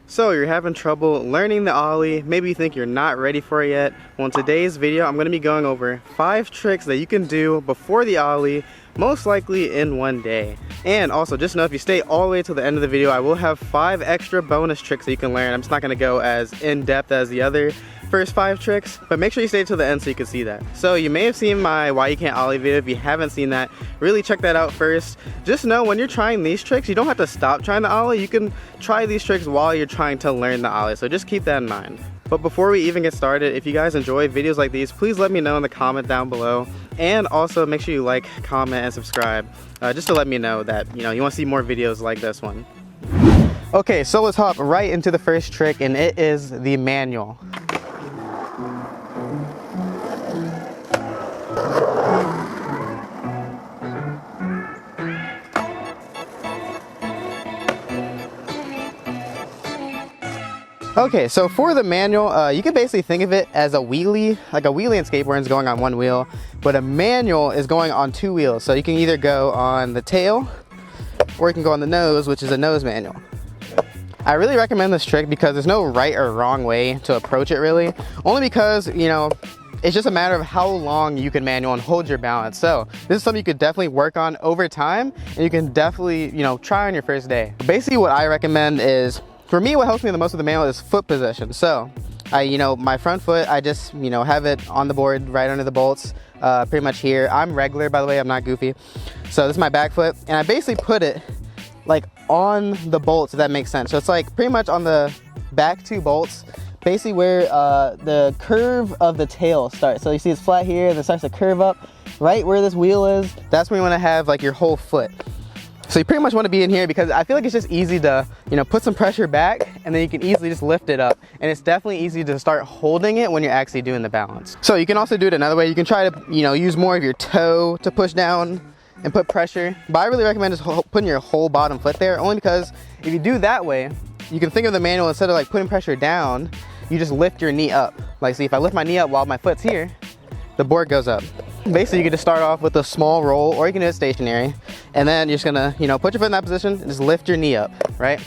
So you're having trouble learning the ollie, maybe you think you're not ready for it yet. Well, in today's video I'm going to be going over 5 tricks that you can do before the ollie, most likely in one day. And also just know if you stay all the way to the end of the video, I will have 5 extra bonus tricks that you can learn. I'm just not going to go as in-depth as the other first 5 tricks, but make sure you stay to the end so you can see that. So you may have seen my why you can't ollie video. If you haven't seen that, really check that out first. Just know when you're trying these tricks, you don't have to stop trying the ollie. You can try these tricks while you're trying to learn the ollie, so just keep that in mind. But before we even get started, if you guys enjoy videos like these, please let me know in the comment down below, and also make sure you like, comment, and subscribe, just to let me know that you want to see more videos like this one. Okay, so let's hop right into the first trick, and it is the manual. Okay, so for the manual, you can basically think of it as a wheelie. Like a wheelie in skateboarding is going on one wheel, but a manual is going on 2 wheels. So you can either go on the tail, or you can go on the nose, which is a nose manual. I really recommend this trick because there's no right or wrong way to approach it really. Only because, it's just a matter of how long you can manual and hold your balance. So this is something you could definitely work on over time, and you can definitely, try on your first day. Basically what I recommend is, for me, what helps me the most with the manual is foot position. So my front foot, I just, have it on the board right under the bolts, pretty much here. I'm regular, by the way, I'm not goofy. So this is my back foot, and I basically put it like on the bolts, if that makes sense. So it's like pretty much on the back 2 bolts, basically where the curve of the tail starts. So you see it's flat here and it starts to curve up right where this wheel is. That's where you want to have like your whole foot. So you pretty much want to be in here because I feel like it's just easy to, put some pressure back, and then you can easily just lift it up. And it's definitely easy to start holding it when you're actually doing the balance. So you can also do it another way. You can try to, use more of your toe to push down and put pressure. But I really recommend just putting your whole bottom foot there, only because if you do that way, you can think of the manual, instead of like putting pressure down, you just lift your knee up. Like, see, if I lift my knee up while my foot's here, the board goes up. Basically, you can just start off with a small roll, or you can do it stationary, and then you're just gonna, put your foot in that position and just lift your knee up, right?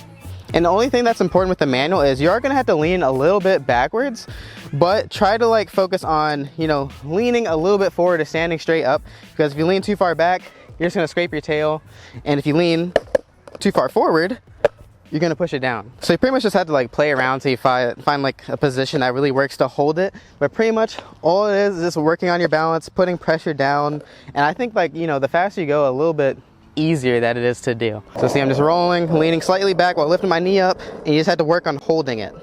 And the only thing that's important with the manual is you are gonna have to lean a little bit backwards, but try to like focus on, leaning a little bit forward or standing straight up, because if you lean too far back, you're just gonna scrape your tail, and if you lean too far forward, you're gonna push it down. So you pretty much just have to like play around till you find like a position that really works to hold it. But pretty much all it is just working on your balance, putting pressure down. And I think like, the faster you go, a little bit easier that it is to do. So see, I'm just rolling, leaning slightly back while lifting my knee up, and you just have to work on holding it.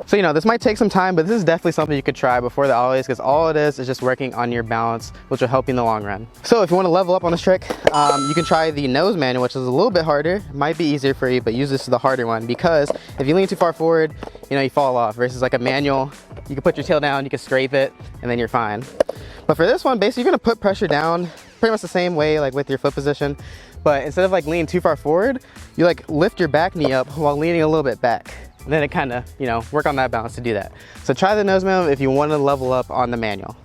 So this might take some time, but this is definitely something you could try before the ollies, because all it is just working on your balance, which will help you in the long run. So if you want to level up on this trick, you can try the nose manual, which is a little bit harder. It might be easier for you, but use this as the harder one, because if you lean too far forward, you fall off, versus like a manual, you can put your tail down, you can scrape it, and then you're fine. But for this one, basically you're going to put pressure down pretty much the same way like with your foot position, but instead of like leaning too far forward, you like lift your back knee up while leaning a little bit back. And then it kind of, work on that balance to do that. So try the nose manual if you want to level up on the manual.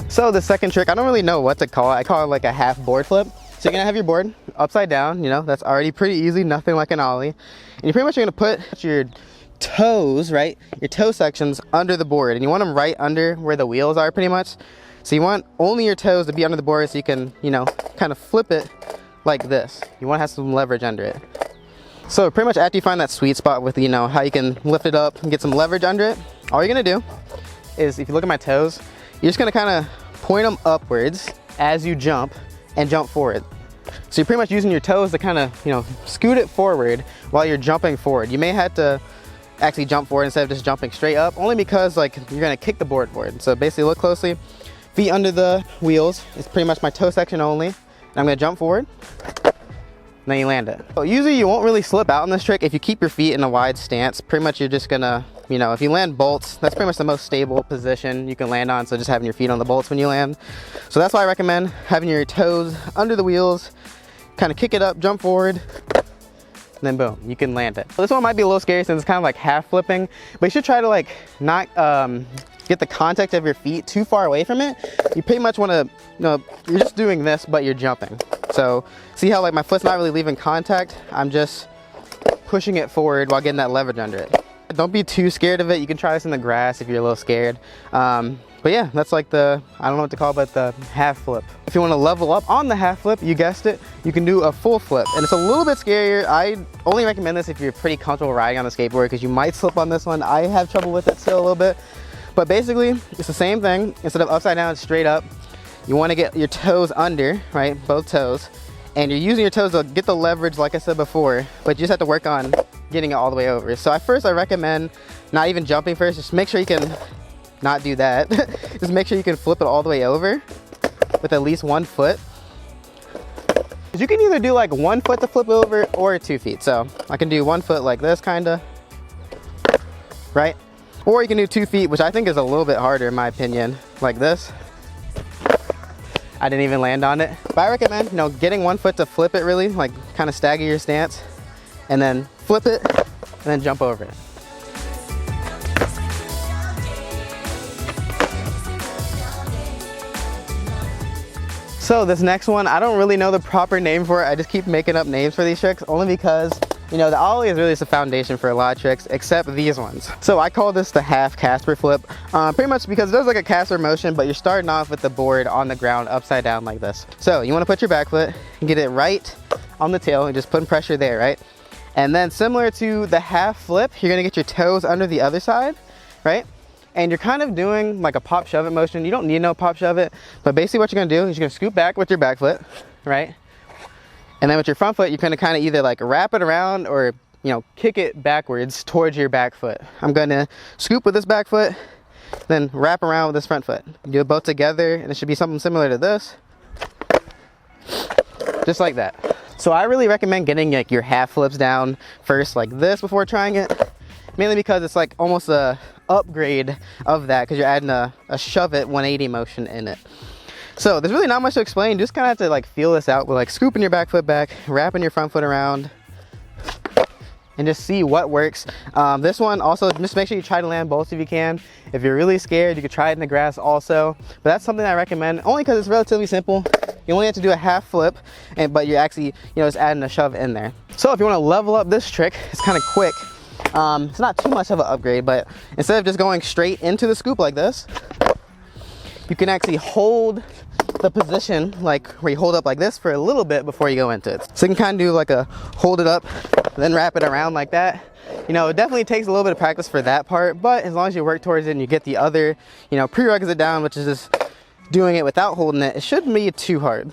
So the second trick, I don't really know what to call it. I call it like a half board flip. So you're gonna have your board upside down, that's already pretty easy, nothing like an ollie. And you're pretty much gonna put your toes, right? Your toe sections under the board, and you want them right under where the wheels are pretty much. So you want only your toes to be under the board so you can, kind of flip it like this. You want to have some leverage under it. So pretty much after you find that sweet spot with, how you can lift it up and get some leverage under it, all you're going to do is, if you look at my toes, you're just going to kind of point them upwards as you jump and jump forward. So you're pretty much using your toes to kind of, scoot it forward while you're jumping forward. You may have to actually jump forward instead of just jumping straight up, only because like you're going to kick the board forward. So basically look closely. Feet under the wheels is pretty much my toe section only. And I'm gonna jump forward, and then you land it. So usually you won't really slip out in this trick if you keep your feet in a wide stance. Pretty much you're just gonna, if you land bolts, that's pretty much the most stable position you can land on. So just having your feet on the bolts when you land. So that's why I recommend having your toes under the wheels, kind of kick it up, jump forward, and then boom, you can land it. So this one might be a little scary since it's kind of like half flipping, but you should try to like not get the contact of your feet too far away from it, you pretty much want to, you're just doing this, but you're jumping. So see how like my foot's not really leaving contact? I'm just pushing it forward while getting that leverage under it. Don't be too scared of it. You can try this in the grass if you're a little scared. But yeah, that's like the, I don't know what to call it, but the half flip. If you want to level up on the half flip, you guessed it, you can do a full flip. And it's a little bit scarier. I only recommend this if you're pretty comfortable riding on the skateboard, because you might slip on this one. I have trouble with it still a little bit. But basically, it's the same thing. Instead of upside down, it's straight up. You want to get your toes under, right? Both toes. And you're using your toes to get the leverage, like I said before, but you just have to work on getting it all the way over. So at first, I recommend not even jumping first. Just make sure you can not do that. Just make sure you can flip it all the way over with at least 1 foot. You can either do like 1 foot to flip over or 2 feet. So I can do 1 foot like this, kinda, right? Or you can do 2 feet, which I think is a little bit harder in my opinion, like this. I didn't even land on it. But I recommend, getting 1 foot to flip it really, like kind of stagger your stance, and then flip it, and then jump over it. So this next one, I don't really know the proper name for it. I just keep making up names for these tricks, only because the ollie is really just a foundation for a lot of tricks, except these ones. So I call this the half Caspar flip, pretty much because it does like a Caspar motion, but you're starting off with the board on the ground upside down like this. So you want to put your back foot and get it right on the tail and just putting pressure there, right? And then similar to the half flip, you're gonna get your toes under the other side, right? And you're kind of doing like a pop shove it motion. You don't need no pop shove it, but basically what you're gonna do is you're gonna scoop back with your back foot, right? And then with your front foot, you're gonna kind of either like wrap it around or, kick it backwards towards your back foot. I'm gonna scoop with this back foot, then wrap around with this front foot. Do it both together, and it should be something similar to this. Just like that. So I really recommend getting like your half flips down first like this before trying it. Mainly because it's like almost a upgrade of that, because you're adding a shove it 180 motion in it. So there's really not much to explain. You just kind of have to like feel this out with like scooping your back foot back, wrapping your front foot around, and just see what works. This one also, just make sure you try to land both if you can. If you're really scared, you could try it in the grass also. But that's something I recommend, only because it's relatively simple. You only have to do a half flip, but you're actually, just adding a shove in there. So if you want to level up this trick, it's kind of quick. It's not too much of an upgrade, but instead of just going straight into the scoop like this, you can actually hold the position like where you hold up like this for a little bit before you go into it. So you can kind of do like a hold it up, then wrap it around like that. It definitely takes a little bit of practice for that part, but as long as you work towards it and you get the other, prerequisite down, which is just doing it without holding it, it shouldn't be too hard.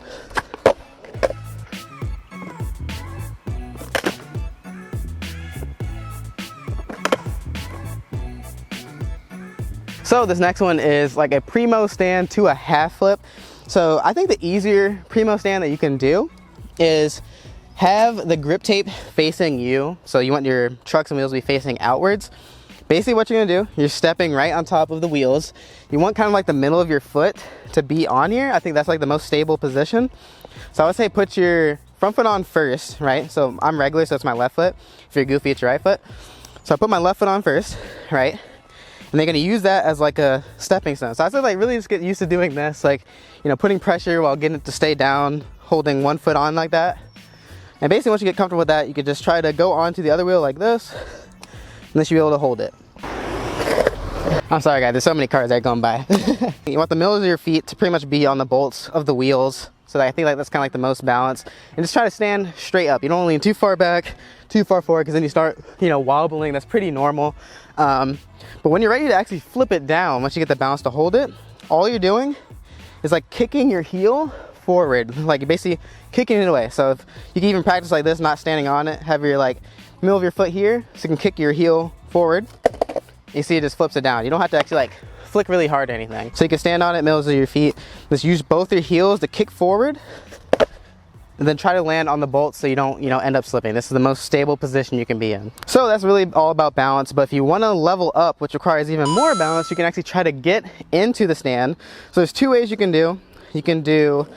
So this next one is like a Primo stand to a half flip. So I think the easier Primo stand that you can do is have the grip tape facing you. So you want your trucks and wheels to be facing outwards. Basically what you're gonna do, you're stepping right on top of the wheels. You want kind of like the middle of your foot to be on here. I think that's like the most stable position. So I would say put your front foot on first, right? So I'm regular, so it's my left foot. If you're goofy, it's your right foot. So I put my left foot on first, right? And they're gonna use that as like a stepping stone. So I said like really just get used to doing this, like, putting pressure while getting it to stay down, holding 1 foot on like that. And basically once you get comfortable with that, you can just try to go onto the other wheel like this, and then you'll be able to hold it. I'm sorry guys, there's so many cars that are going by. You want the middle of your feet to pretty much be on the bolts of the wheels. So that I think like that's kind of like the most balance. And just try to stand straight up. You don't lean too far back, too far forward, because then you start, wobbling. That's pretty normal. But when you're ready to actually flip it down, once you get the balance to hold it, all you're doing is like kicking your heel forward. Like you're basically kicking it away. So if you can even practice like this, not standing on it, have your like middle of your foot here, so you can kick your heel forward. You see it just flips it down. You don't have to actually like flick really hard or anything. So you can stand on it, middles of your feet. Just use both your heels to kick forward, and then try to land on the bolts so you don't, end up slipping. This is the most stable position you can be in. So that's really all about balance, but if you want to level up, which requires even more balance, you can actually try to get into the stand. So there's 2 ways you can do. You can do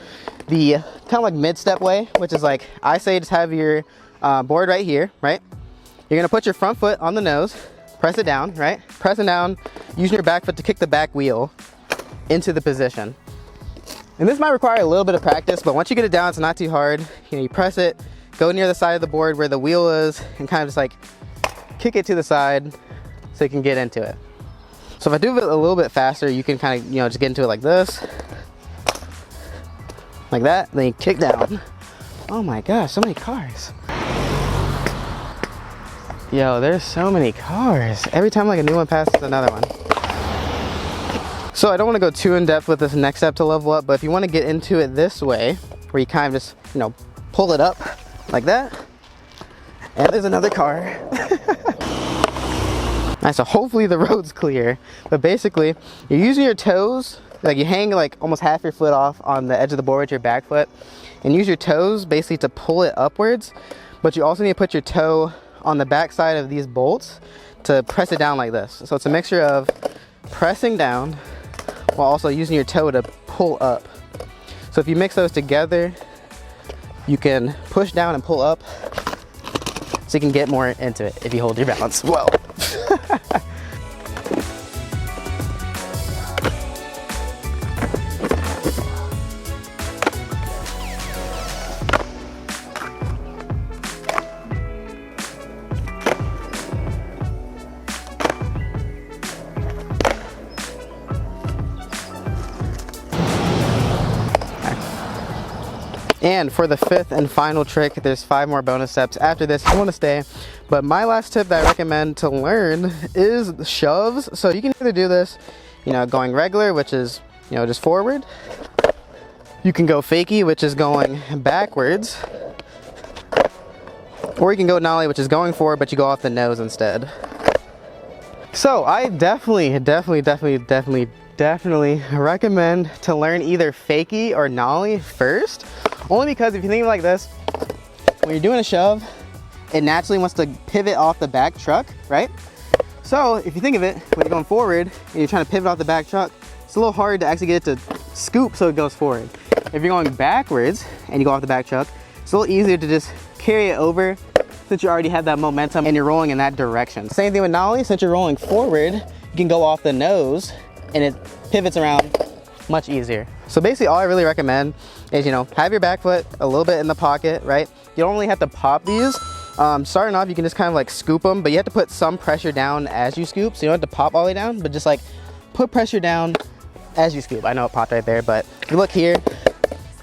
the kind of like mid-step way, which is like, I say just have your board right here, right? You're gonna put your front foot on the nose, press it down, right? Press it down, using your back foot to kick the back wheel into the position. And this might require a little bit of practice, but once you get it down, it's not too hard. You know, you press it, go near the side of the board where the wheel is, and kind of just like kick it to the side so you can get into it. So if I do it a little bit faster, you can kind of, you know, just get into it like this, like that, then you kick down. Oh my gosh, so many cars. Yo, there's so many cars. Every time like a new one passes, another one. So I don't want to go too in depth with this next step to level up, but if you want to get into it this way, where you kind of just, you know, pull it up like that, and there's another car. Nice, so hopefully the road's clear, but basically you're using your toes, like you hang like almost half your foot off on the edge of the board with your back foot, and use your toes basically to pull it upwards, but you also need to put your toe on the back side of these bolts to press it down like this. So it's a mixture of pressing down while also using your toe to pull up. So if you mix those together, you can push down and pull up so you can get more into it if you hold your balance well. And for the fifth and final trick, there's 5 more bonus steps after this if you want to stay. But my last tip that I recommend to learn is shoves. So you can either do this, you know, going regular, which is, you know, just forward. You can go fakie, which is going backwards. Or you can go nollie, which is going forward, but you go off the nose instead. So I definitely recommend to learn either fakie or nollie first. Only because if you think of it like this, when you're doing a shove, it naturally wants to pivot off the back truck, right? So if you think of it, when you're going forward and you're trying to pivot off the back truck, it's a little hard to actually get it to scoop so it goes forward. If you're going backwards and you go off the back truck, it's a little easier to just carry it over since you already have that momentum and you're rolling in that direction. Same thing with nollie, since you're rolling forward, you can go off the nose and it pivots around much easier. So basically all I really recommend is, you know, have your back foot a little bit in the pocket, right? You don't really have to pop these. Starting off, you can just kind of like scoop them, but you have to put some pressure down as you scoop. So you don't have to pop all the way down, but just like put pressure down as you scoop. I know it popped right there, but if you look here,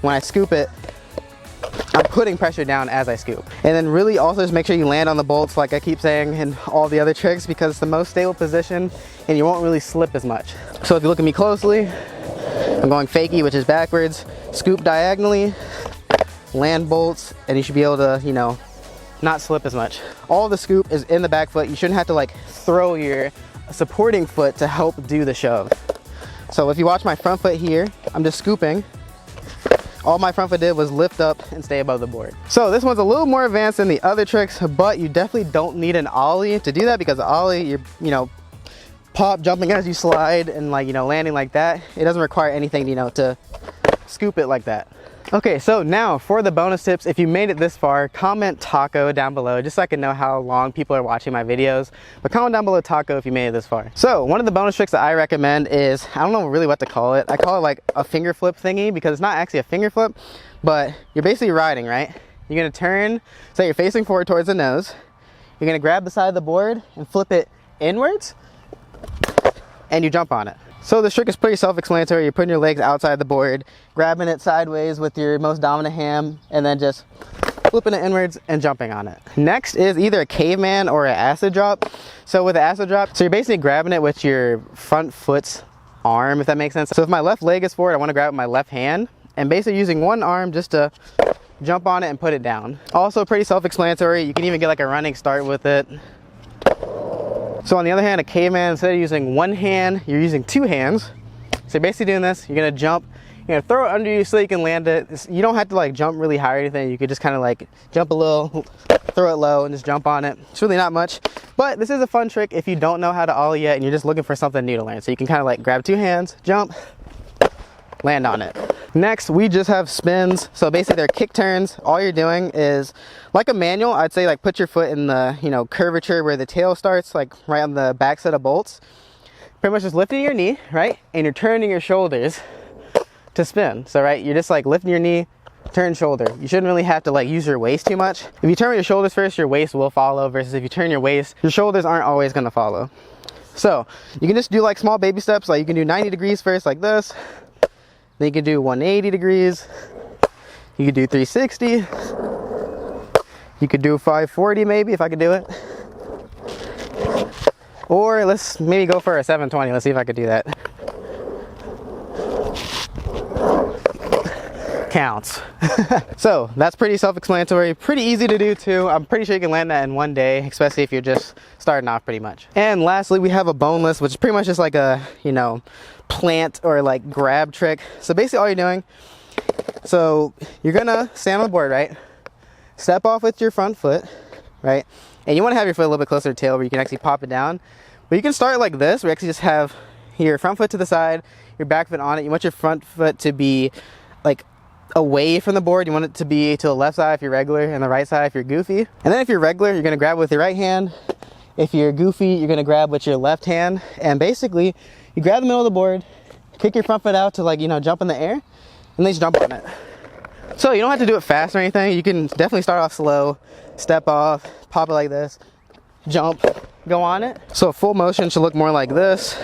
when I scoop it, I'm putting pressure down as I scoop. And then really also just make sure you land on the bolts like I keep saying in all the other tricks, because it's the most stable position and you won't really slip as much. So if you look at me closely, I'm going fakie, which is backwards, scoop diagonally, land bolts, and you should be able to, you know, not slip as much. All the scoop is in the back foot. You shouldn't have to like throw your supporting foot to help do the shove. So if you watch my front foot here, I'm just scooping. All my front foot did was lift up and stay above the board. So this one's a little more advanced than the other tricks, but you definitely don't need an ollie to do that, because the ollie, you're, you know, pop jumping as you slide and like, you know, landing like that. It doesn't require anything, you know, to scoop it like that. Okay, so now for the bonus tips, if you made it this far, comment taco down below just so I can know how long people are watching my videos. But comment down below taco if you made it this far. So one of the bonus tricks that I recommend is, I don't know really what to call it. I call it like a finger flip thingy, because it's not actually a finger flip, but you're basically riding, right? You're gonna turn, so you're facing forward towards the nose. You're gonna grab the side of the board and flip it inwards, and you jump on it. So this trick is pretty self-explanatory. You're putting your legs outside the board, grabbing it sideways with your most dominant hand, and then just flipping it inwards and jumping on it. Next is either a caveman or an acid drop. So with the acid drop, so you're basically grabbing it with your front foot's arm, if that makes sense. So if my left leg is forward, I want to grab it with my left hand, and basically using one arm just to jump on it and put it down. Also pretty self-explanatory. You can even get like a running start with it. So on the other hand, a caveman, instead of using one hand, you're using 2 hands. So basically doing this, you're gonna jump, you're gonna throw it under you so you can land it. You don't have to like jump really high or anything. You could just kind of like jump a little, throw it low, and just jump on it. It's really not much, but this is a fun trick if you don't know how to ollie yet and you're just looking for something new to learn. So you can kind of like grab 2 hands, jump, land on it. Next, we just have spins. So basically they're kick turns. All you're doing is, like a manual, I'd say like put your foot in the, you know, curvature where the tail starts, like right on the back set of bolts. Pretty much just lifting your knee, right? And you're turning your shoulders to spin. So right, you're just like lifting your knee, turn shoulder. You shouldn't really have to like use your waist too much. If you turn your shoulders first, your waist will follow, versus if you turn your waist, your shoulders aren't always gonna follow. So you can just do like small baby steps. Like you can do 90 degrees first like this. Then you can do 180 degrees. You could do 360. You could do 540 maybe if I could do it. Or let's maybe go for a 720. Let's see if I could do that. Counts. So that's pretty self-explanatory, pretty easy to do too. I'm pretty sure you can land that in one day, especially if you're just starting off pretty much. And lastly, we have a boneless, which is pretty much just like a, you know, plant or like grab trick. So basically all you're doing, so you're gonna stand on the board, right? Step off with your front foot, right? And you want to have your foot a little bit closer to the tail where you can actually pop it down. But you can start like this, where you actually just have your front foot to the side, your back foot on it. You want your front foot to be like away from the board. You want it to be to the left side if you're regular and the right side if you're goofy. And then if you're regular, you're gonna grab with your right hand. If you're goofy, you're gonna grab with your left hand. And basically, you grab the middle of the board, kick your front foot out to like, you know, jump in the air, and then just jump on it. So you don't have to do it fast or anything. You can definitely start off slow, step off, pop it like this, jump, go on it. So full motion should look more like this.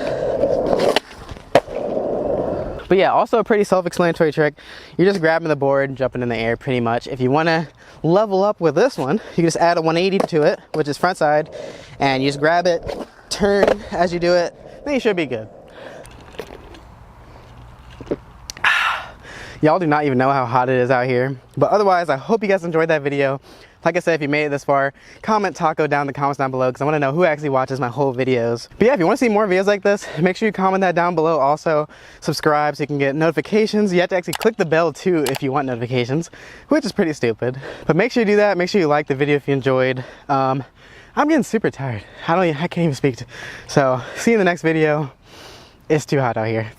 But yeah, also a pretty self-explanatory trick. You're just grabbing the board, jumping in the air pretty much. If you want to level up with this one, you can just add a 180 to it, which is front side, and you just grab it, turn as you do it, then you should be good. Y'all do not even know how hot it is out here. But otherwise, I hope you guys enjoyed that video. Like I said, if you made it this far, comment taco down in the comments down below, because I want to know who actually watches my whole videos. But yeah, if you want to see more videos like this, make sure you comment that down below. Also, subscribe so you can get notifications. You have to actually click the bell too if you want notifications, which is pretty stupid. But make sure you do that. Make sure you like the video if you enjoyed. I'm getting super tired. I can't even speak. So, see you in the next video. It's too hot out here.